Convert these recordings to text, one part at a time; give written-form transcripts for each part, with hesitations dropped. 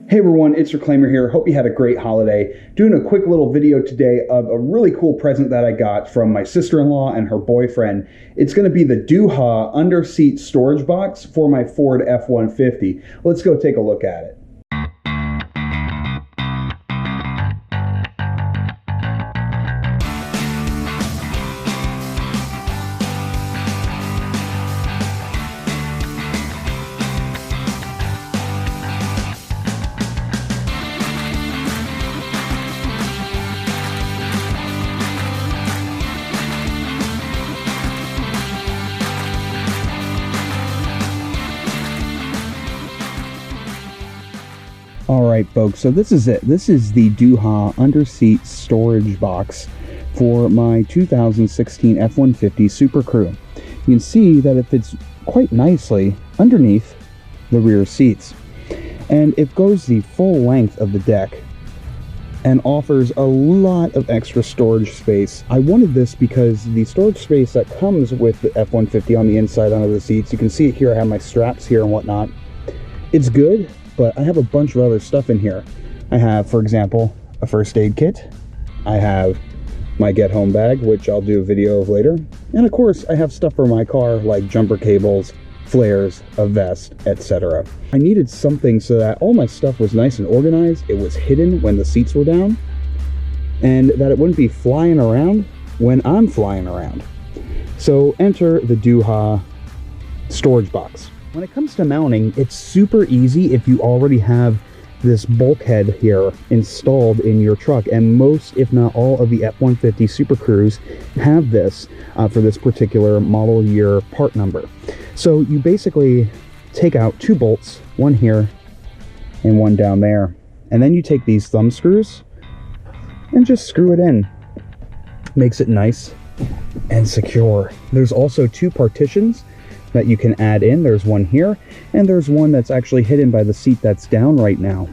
Hey everyone, it's Reclaimer here. Hope you had a great holiday. Doing a quick little video today of a really cool present that I got from my sister-in-law and her boyfriend. It's going to be the Duha Underseat storage box for my Ford F-150. Let's go take a look at it. Alright folks, so this is it. This is the Duha Underseat storage box for my 2016 F-150 Super Crew. You can see that it fits quite nicely underneath the rear seats. And it goes the full length of the deck and offers a lot of extra storage space. I wanted this because the storage space that comes with the F-150 on the inside under the seats, you can see it here, I have my straps here and whatnot. It's good, but I have a bunch of other stuff in here. I have, for example, a first aid kit. I have my get home bag, which I'll do a video of later. And of course, I have stuff for my car like jumper cables, flares, a vest, etc. I needed something so that all my stuff was nice and organized, it was hidden when the seats were down, and that it wouldn't be flying around when I'm flying around. So enter the Duha storage box. When it comes to mounting, it's super easy if you already have this bulkhead here installed in your truck, and most, if not all, of the F-150 Super Crews have this for this particular model year part number. So you basically take out two bolts, one here and one down there, and then you take these thumb screws and just screw it in. Makes it nice and secure. There's also two partitions that you can add in. There's one here, and there's one that's actually hidden by the seat that's down right now.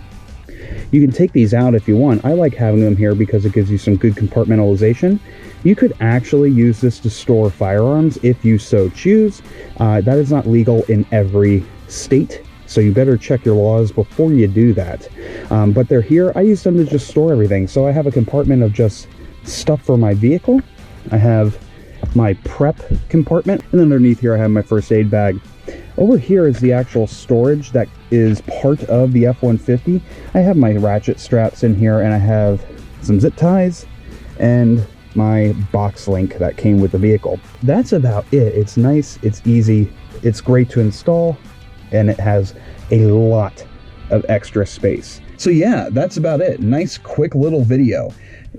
You can take these out if you want. I like having them here because it gives you some good compartmentalization. You could actually use this to store firearms if you so choose. That is not legal in every state, so you better check your laws before you do that. But they're here. I use them to just store everything. So I have a compartment of just stuff for my vehicle. I have my prep compartment, and underneath here I have my first aid bag. Over here is the actual storage that is part of the F-150. I have my ratchet straps in here, and I have some zip ties and my box link that came with the vehicle. That's about it. It's nice, it's easy, it's great to install, and it has a lot of extra space. So yeah, that's about it. Nice quick little video.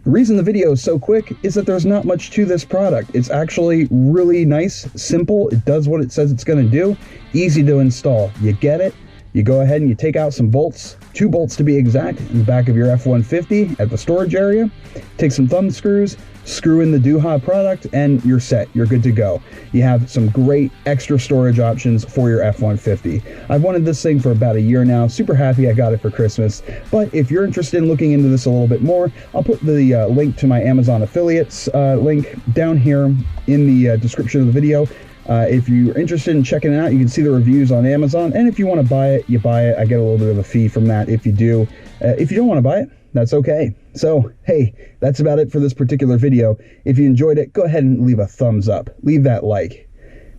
The reason the video is so quick is that there's not much to this product. It's actually really nice, simple. It does what it says it's going to do. Easy to install. You get it. You go ahead and you take out some bolts, 2 bolts to be exact, in the back of your F-150 at the storage area. Take some thumb screws, screw in the Duha product, and you're set. You're good to go. You have some great extra storage options for your F-150. I've wanted this thing for about a year now. Super happy I got it for Christmas. But if you're interested in looking into this a little bit more, I'll put the link to my Amazon affiliates link down here in the description of the video. If you're interested in checking it out, you can see the reviews on Amazon, and if you want to buy it, you buy it. I get a little bit of a fee from that if you do. If you don't want to buy it, that's okay. So, hey, that's about it for this particular video. If you enjoyed it, go ahead and leave a thumbs up. Leave that like.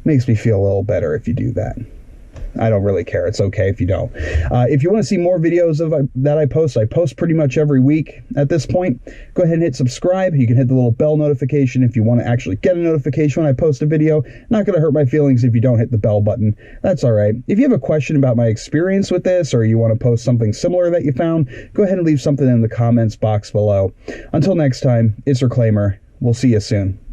Makes me feel a little better if you do that. I don't really care. It's okay if you don't. If you want to see more videos that I post pretty much every week at this point. Go ahead and hit subscribe. You can hit the little bell notification if you want to actually get a notification when I post a video. Not going to hurt my feelings if you don't hit the bell button. That's all right. If you have a question about my experience with this, or you want to post something similar that you found, go ahead and leave something in the comments box below. Until next time, it's Reclaimer. We'll see you soon.